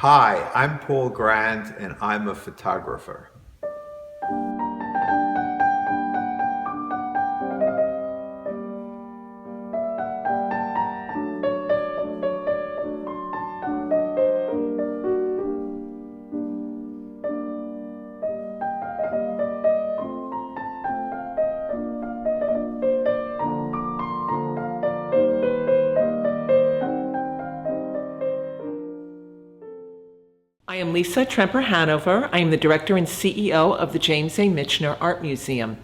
Hi, I'm Paul Grant and I'm a photographer. I am Lisa Tremper-Hanover. I am the director and CEO of the James A. Michener Art Museum.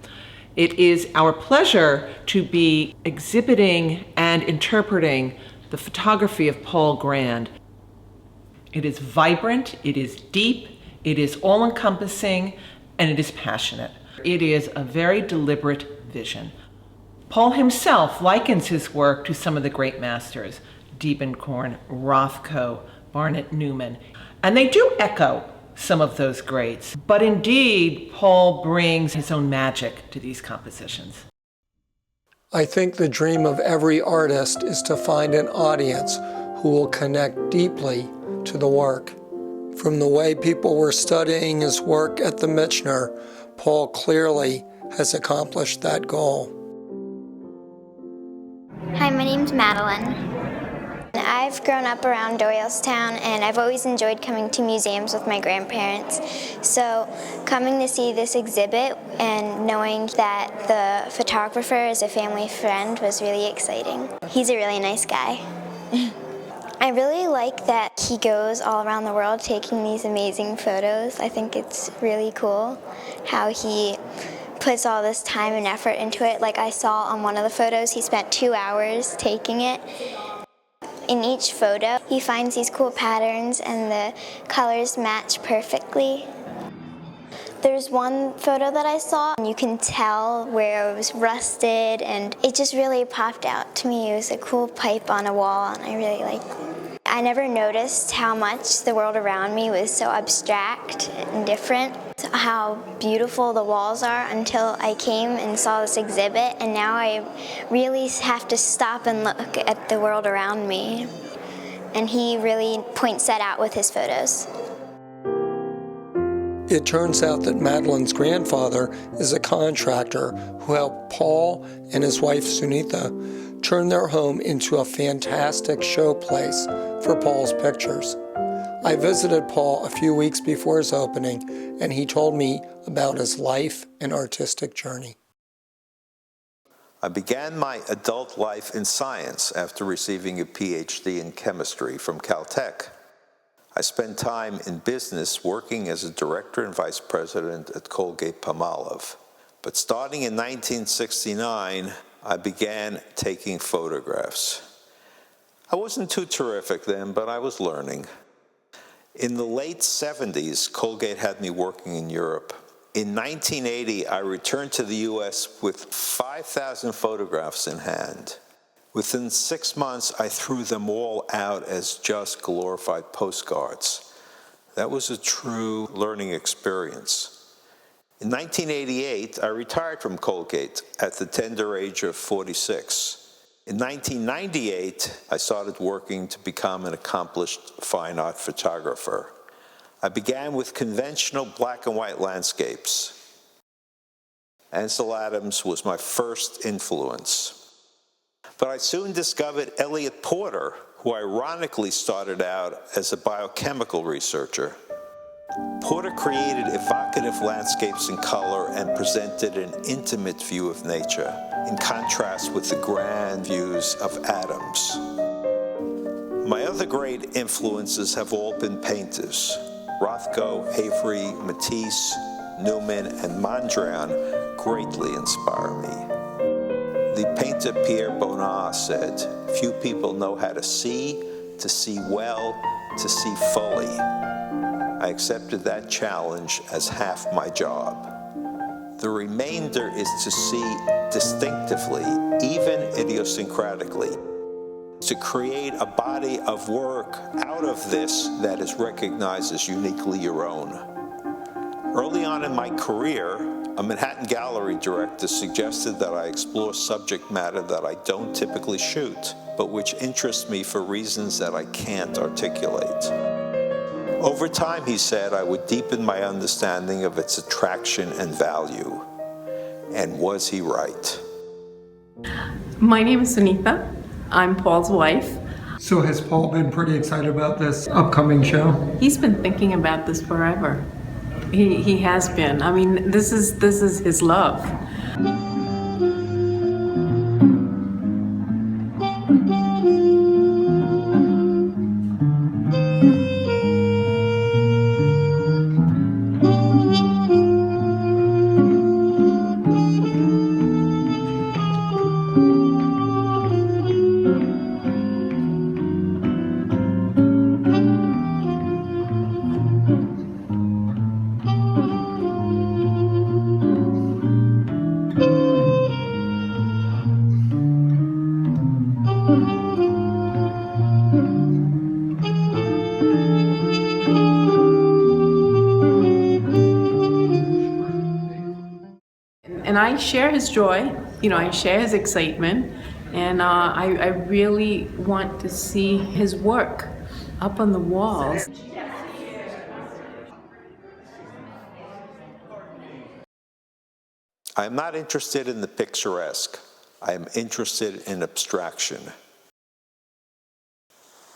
It is our pleasure to be exhibiting and interpreting the photography of Paul Grant. It is vibrant, it is deep, it is all-encompassing, and it is passionate. It is a very deliberate vision. Paul himself likens his work to some of the great masters, Diebenkorn, Rothko, Barnett Newman, and they do echo some of those greats. But indeed, Paul brings his own magic to these compositions. I think the dream of every artist is to find an audience who will connect deeply to the work. From the way people were studying his work at the Michener, Paul clearly has accomplished that goal. Hi, my name's Madeline. I've grown up around Doylestown and I've always enjoyed coming to museums with my grandparents. So coming to see this exhibit and knowing that the photographer is a family friend was really exciting. He's a really nice guy. I really like that he goes all around the world taking these amazing photos. I think it's really cool how he puts all this time and effort into it. Like I saw on one of the photos, he spent 2 hours taking it. In each photo, he finds these cool patterns and the colors match perfectly. There's one photo that I saw, and you can tell where it was rusted, and it just really popped out to me. It was a cool pipe on a wall, and I really liked it. I never noticed how much the world around me was so abstract and different, how beautiful the walls are, until I came and saw this exhibit, and now I really have to stop and look at the world around me. And he really points that out with his photos. It turns out that Madeline's grandfather is a contractor who helped Paul and his wife Sunitha turn their home into a fantastic showplace for Paul's pictures. I visited Paul a few weeks before his opening, and he told me about his life and artistic journey. I began my adult life in science after receiving a PhD in chemistry from Caltech. I spent time in business working as a director and vice president at Colgate-Palmolive. But starting in 1969, I began taking photographs. I wasn't too terrific then, but I was learning. In the late 70s, Colgate had me working in Europe. In 1980, I returned to the US with 5,000 photographs in hand. Within 6 months, I threw them all out as just glorified postcards. That was a true learning experience. In 1988, I retired from Colgate at the tender age of 46. In 1998, I started working to become an accomplished fine art photographer. I began with conventional black and white landscapes. Ansel Adams was my first influence. But I soon discovered Elliot Porter, who ironically started out as a biochemical researcher. Porter created evocative landscapes in color and presented an intimate view of nature, in contrast with the grand views of Adams. My other great influences have all been painters. Rothko, Avery, Matisse, Newman, and Mondrian greatly inspire me. The painter Pierre Bonnat said, "Few people know how to see well, to see fully." I accepted that challenge as half my job. The remainder is to see distinctively, even idiosyncratically, to create a body of work out of this that is recognized as uniquely your own. Early on in my career, a Manhattan gallery director suggested that I explore subject matter that I don't typically shoot, but which interests me for reasons that I can't articulate. Over time, he said, I would deepen my understanding of its attraction and value. And was he right? My name is Sunitha. I'm Paul's wife. So has Paul been pretty excited about this upcoming show? He's been thinking about this forever. He has been. I mean, this is his love. And I share his joy, I share his excitement, and I really want to see his work up on the walls. I am not interested in the picturesque. I am interested in abstraction.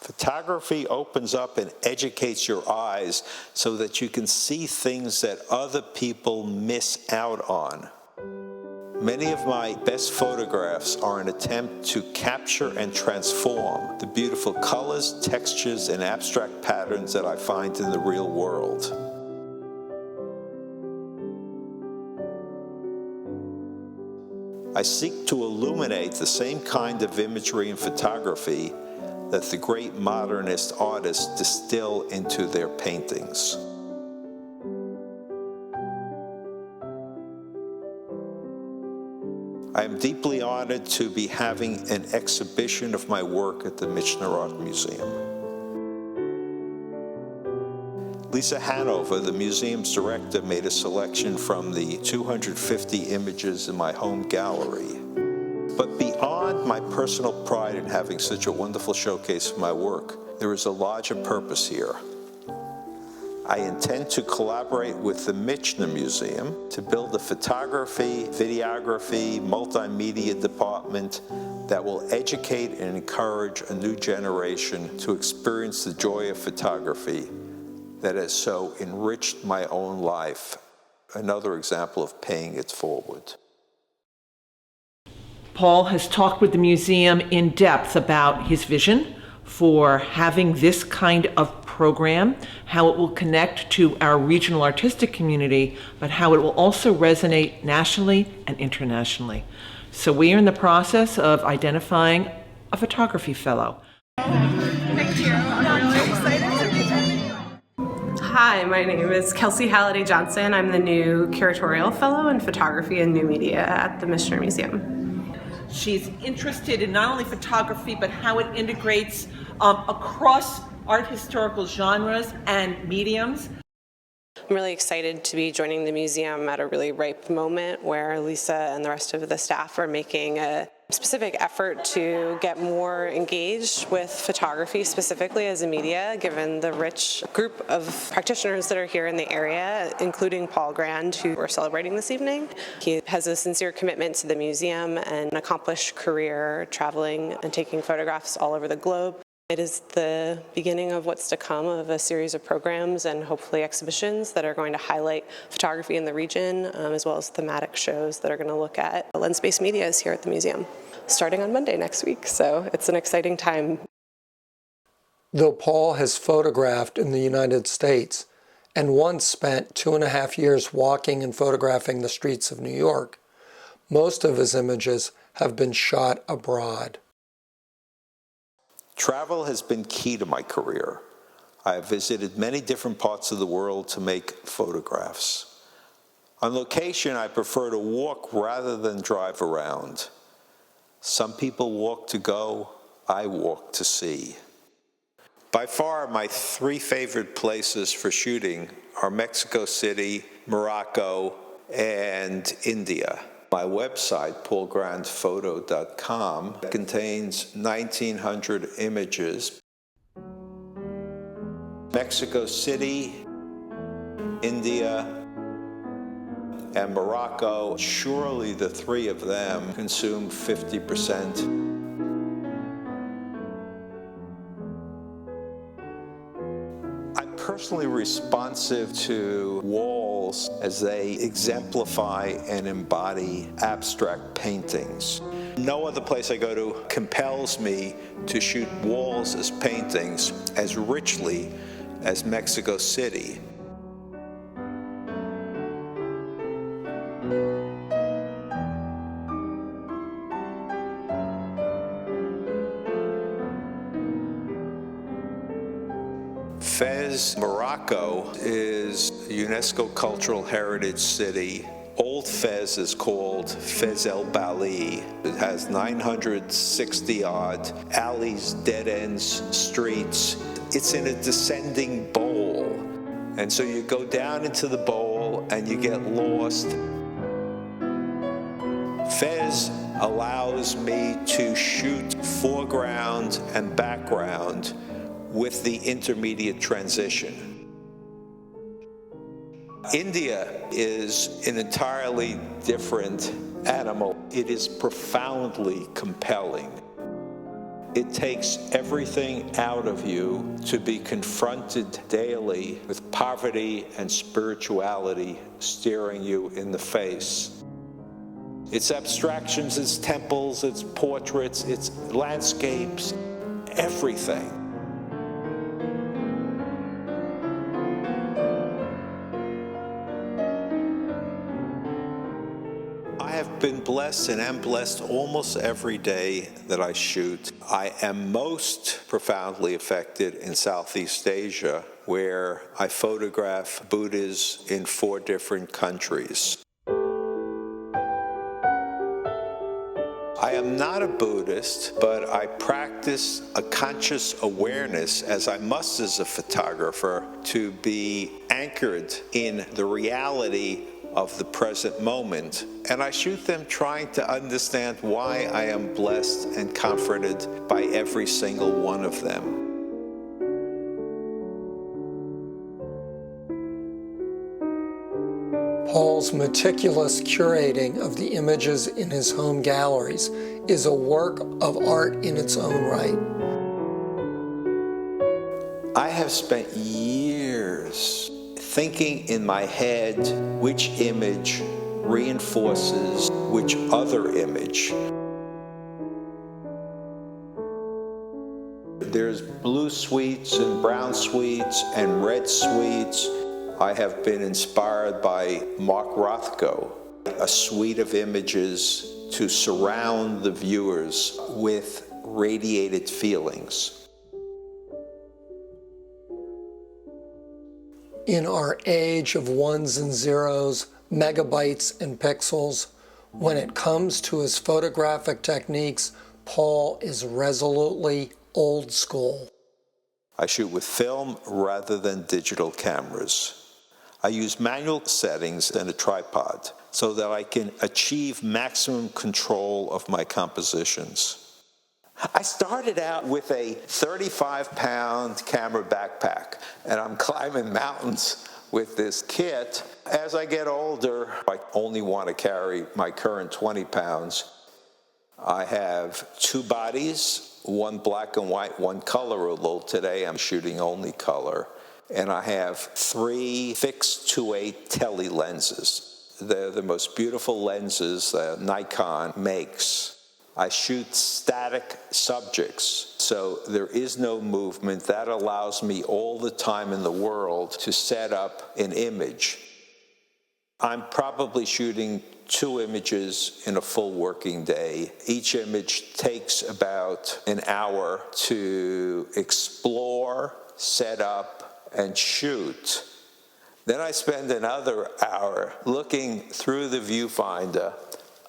Photography opens up and educates your eyes so that you can see things that other people miss out on. Many of my best photographs are an attempt to capture and transform the beautiful colors, textures, and abstract patterns that I find in the real world. I seek to illuminate the same kind of imagery in photography that the great modernist artists distill into their paintings. I am deeply honored to be having an exhibition of my work at the Michener Art Museum. Lisa Hanover, the museum's director, made a selection from the 250 images in my home gallery. But beyond my personal pride in having such a wonderful showcase of my work, there is a larger purpose here. I intend to collaborate with the Michener Museum to build a photography, videography, multimedia department that will educate and encourage a new generation to experience the joy of photography that has so enriched my own life. Another example of paying it forward. Paul has talked with the museum in depth about his vision for having this kind of program, how it will connect to our regional artistic community, but how it will also resonate nationally and internationally. So we are in the process of identifying a photography fellow. Thank you. I'm really excited to be joining you. Hi, my name is Kelsey Halliday Johnson. I'm the new curatorial fellow in photography and new media at the Michener Museum. She's interested in not only photography, but how it integrates across art historical genres and mediums. I'm really excited to be joining the museum at a really ripe moment where Lisa and the rest of the staff are making a specific effort to get more engaged with photography specifically as a media, given the rich group of practitioners that are here in the area, including Paul Grand, who we're celebrating this evening. He has a sincere commitment to the museum and an accomplished career traveling and taking photographs all over the globe. It is the beginning of what's to come of a series of programs and hopefully exhibitions that are going to highlight photography in the region, as well as thematic shows that are going to look at lens-based medias here at the museum, starting on Monday next week. So it's an exciting time. Though Paul has photographed in the United States and once spent 2.5 years walking and photographing the streets of New York, most of his images have been shot abroad. Travel has been key to my career. I have visited many different parts of the world to make photographs. On location, I prefer to walk rather than drive around. Some people walk to go, I walk to see. By far, my 3 favorite places for shooting are Mexico City, Morocco, and India. My website, paulgrandphoto.com, contains 1,900 images. Mexico City, India, and Morocco. Surely the three of them consume 50%. I'm personally responsive to walls as they exemplify and embody abstract paintings. No other place I go to compels me to shoot walls as paintings as richly as Mexico City. Fez, Morocco is a UNESCO Cultural Heritage City. Old Fez is called Fez El Bali. It has 960 odd alleys, dead ends, streets. It's in a descending bowl. And so you go down into the bowl and you get lost. Fez allows me to shoot foreground and background with the intermediate transition. India is an entirely different animal. It is profoundly compelling. It takes everything out of you to be confronted daily with poverty and spirituality staring you in the face. It's abstractions, it's temples, it's portraits, it's landscapes, everything. I have been blessed and am blessed almost every day that I shoot. I am most profoundly affected in Southeast Asia, where I photograph Buddhas in 4 different countries. I am not a Buddhist, but I practice a conscious awareness, as I must as a photographer, to be anchored in the reality of the present moment. And I shoot them trying to understand why I am blessed and comforted by every single one of them. Paul's meticulous curating of the images in his home galleries is a work of art in its own right. I have spent years thinking in my head which image reinforces which other image. There's blue suites and brown suites and red suites. I have been inspired by Mark Rothko, a suite of images to surround the viewers with radiated feelings. In our age of ones and zeros, megabytes and pixels, when it comes to his photographic techniques, Paul is resolutely old school. I shoot with film rather than digital cameras. I use manual settings and a tripod so that I can achieve maximum control of my compositions. I started out with a 35-pound camera backpack, and I'm climbing mountains with this kit. As I get older, I only want to carry my current 20 pounds. I have 2 bodies, one black and white, one color, although today I'm shooting only color. And I have 3 fixed 2.8 tele lenses. They're the most beautiful lenses that Nikon makes. I shoot static subjects, so there is no movement. That allows me all the time in the world to set up an image. I'm probably shooting 2 images in a full working day. Each image takes about an hour to explore, set up, and shoot. Then I spend another hour looking through the viewfinder,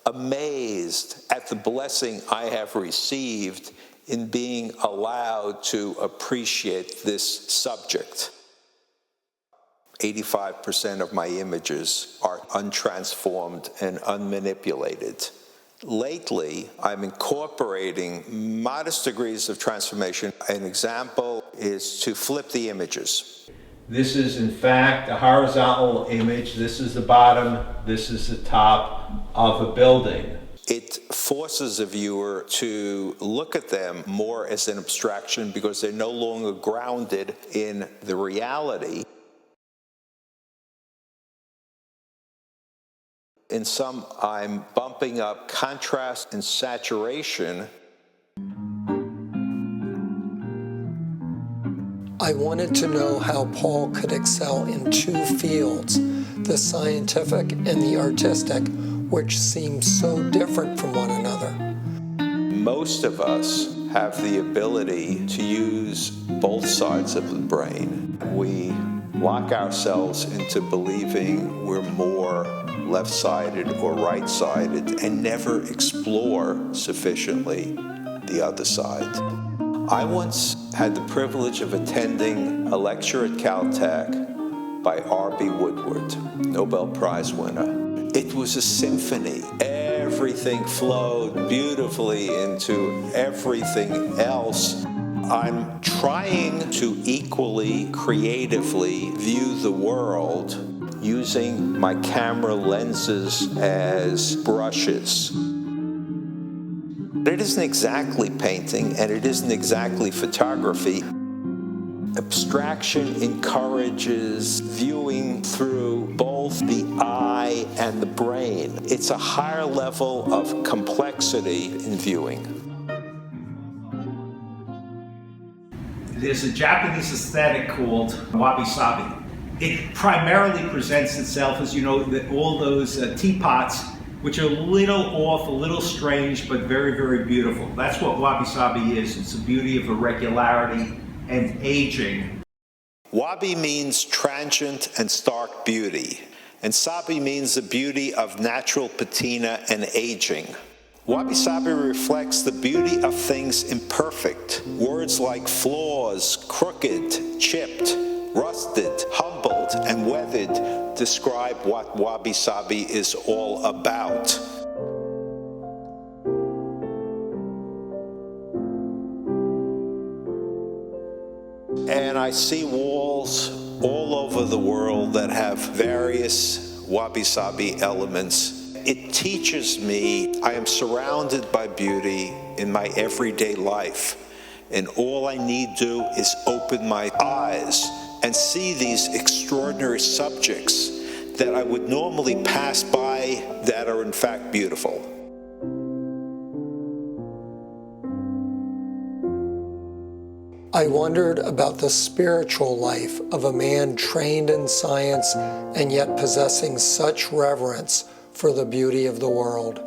amazed at the blessing I have received in being allowed to appreciate this subject. 85% of my images are untransformed and unmanipulated. Lately, I'm incorporating modest degrees of transformation. An example is to flip the images. This is in fact a horizontal image. This is the bottom, this is the top of a building. It forces a viewer to look at them more as an abstraction because they're no longer grounded in the reality. In some, I'm bumping up contrast and saturation. I wanted to know how Paul could excel in two fields, the scientific and the artistic, which seem so different from one another. Most of us have the ability to use both sides of the brain. We lock ourselves into believing we're more left-sided or right-sided and never explore sufficiently the other side. I once had the privilege of attending a lecture at Caltech by R.B. Woodward, Nobel Prize winner. It was a symphony. Everything flowed beautifully into everything else. I'm trying to equally creatively view the world using my camera lenses as brushes. It isn't exactly painting, and it isn't exactly photography. Abstraction encourages viewing through both the eye and the brain. It's a higher level of complexity in viewing. There's a Japanese aesthetic called wabi sabi. It primarily presents itself as, all those teapots, which are a little off, a little strange, but very, very beautiful. That's what wabi sabi is. It's the beauty of irregularity and aging. Wabi means transient and stark beauty, and sabi means the beauty of natural patina and aging. Wabi-sabi reflects the beauty of things imperfect. Words like flaws, crooked, chipped, rusted, humbled, and weathered describe what wabi-sabi is all about. And I see walls all over the world that have various wabi-sabi elements. It teaches me I am surrounded by beauty in my everyday life, and all I need do is open my eyes and see these extraordinary subjects that I would normally pass by that are in fact beautiful. I wondered about the spiritual life of a man trained in science and yet possessing such reverence for the beauty of the world.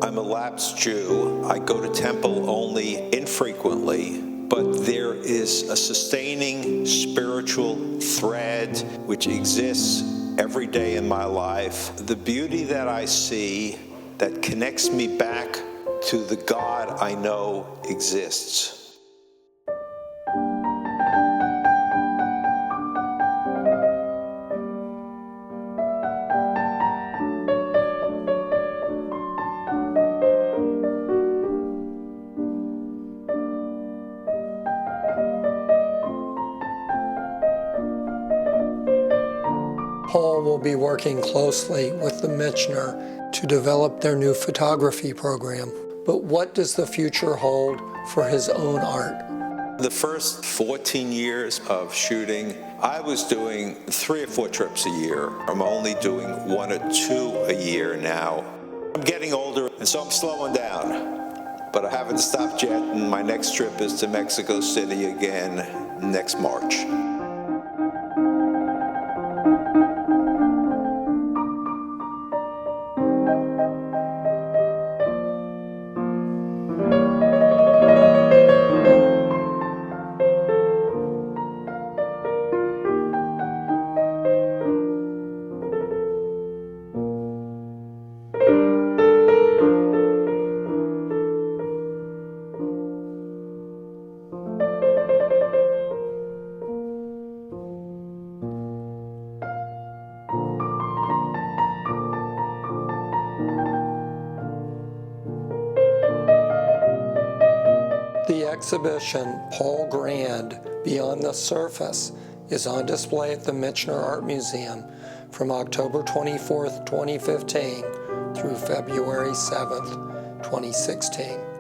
I'm a lapsed Jew. I go to temple only infrequently, but there is a sustaining spiritual thread which exists every day in my life. The beauty that I see that connects me back to the God I know exists. Paul will be working closely with the Michener to develop their new photography program. But what does the future hold for his own art? The first 14 years of shooting, I was doing 3 or 4 trips a year. I'm only doing 1 or 2 a year now. I'm getting older, and so I'm slowing down. But I haven't stopped yet, and my next trip is to Mexico City again next March. exhibition, Paul Grand, Beyond the Surface, is on display at the Michener Art Museum from October 24th, 2015 through February 7th, 2016.